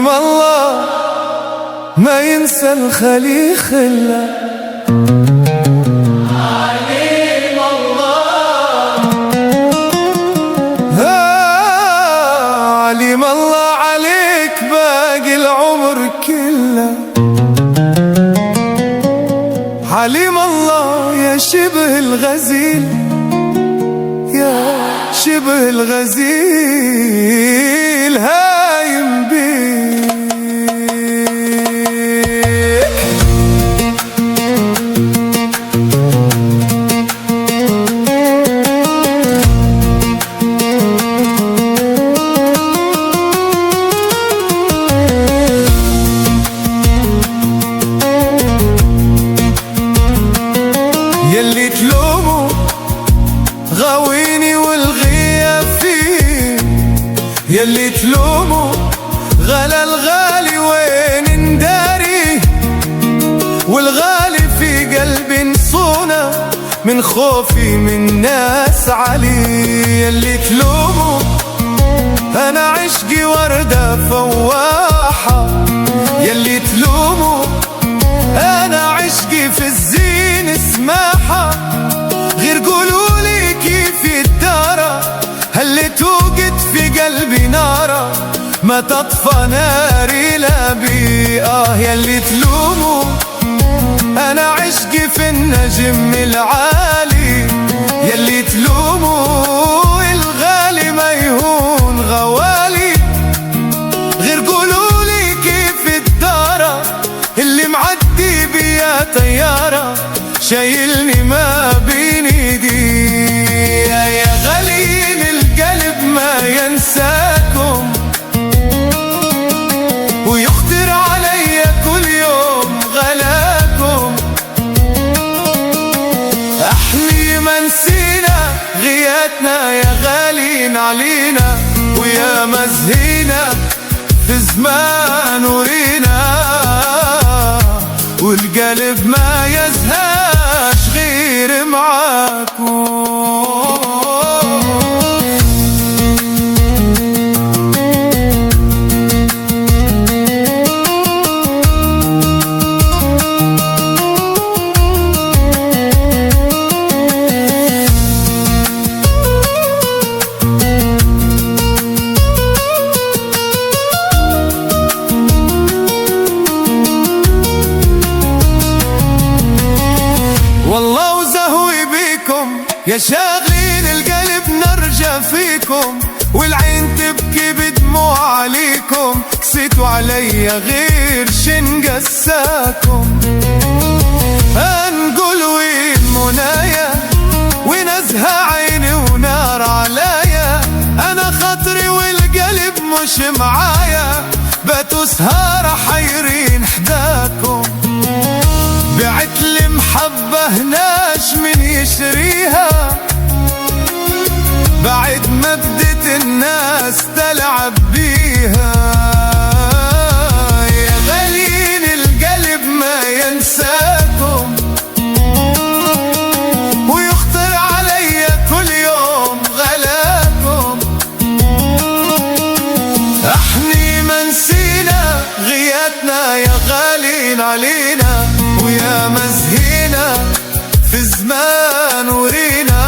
عليم الله ما ينسى الخلي خلا. عليم الله عليم الله عليك باقي العمر كله. عليم الله يا شبه الغزيل، يا شبه الغزيل هايم بيك. يلي تلوموا غاويني والغياب فيه، يلي تلوموا غلا الغالي وين نداري، والغالي في قلبي نصونه من خوفي من ناس علي. يلي تلوموا انا عشقي وردة فواحة، يلي تلوموا انا عشقي في الزين سماحة. غير قولولي كيف الدارة هل توقد في قلبي نارة ما تطفى ناري لا بي. يلي تلوموا انا عشقي في النجم العالي، يلي تلوموا الغالي ما يهون غوالي. غير قولولي كيف الدارة اللي معدي بيا طيارة شايلني ما بين ايدي. يا غالين القلب ما ينساكم ويخطر علي كل يوم غلاكم. احلي ما نسينا غياتنا يا غالين علينا، ويا مزهينا في زمان ورينا، والقلب ما يزهاش غير معاكم. والله وزهوي بيكم يا شاغلين القلب نرجى فيكم، والعين تبكي بدموع عليكم. قسيتوا عليا غير شن قساكم. هنقول وين منايا ونزهى عيني ونار عليا. انا خاطري والقلب مش معايا، باتوا سهارة حيرين حداكم. بعت لي محبة هناش من يشريها، بعد ما بدت الناس تلعب بيها. يا غالين القلب ما ينساكم ويخطر علي كل يوم غلاكم. احني ما نسينا غياتنا يا غالين علينا، ويا مزهينا في زمان ورينا،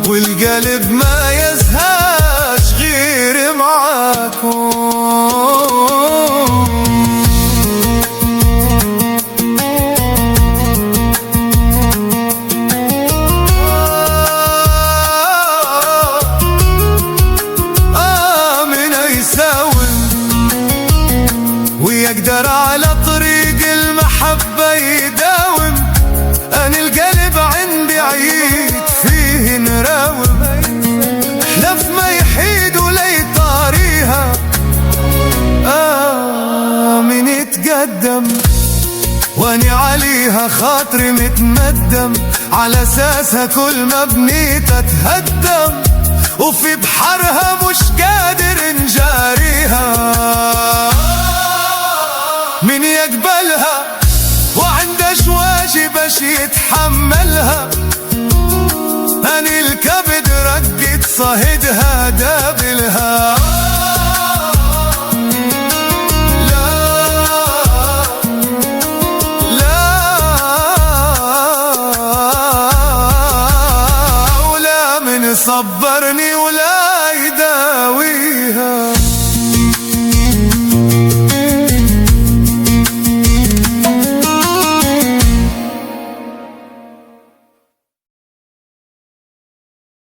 والقلب ما يزهاش غير معاكم. من يساوم ويقدر على طريق المحبة يداوم. أنا القلب عندي عيد فيه نراوم، حلف ما يحيد ولا يطاريها. من يتقدم واني عليها خاطري متمدم، على اساسها كل ما بنيتها تهدم، وفي بحرها مش قادر نجاريها. من يقبلها وعندش واجبش يتحملها، أني الكبد رقت صهدها دابلها. صبرني ولا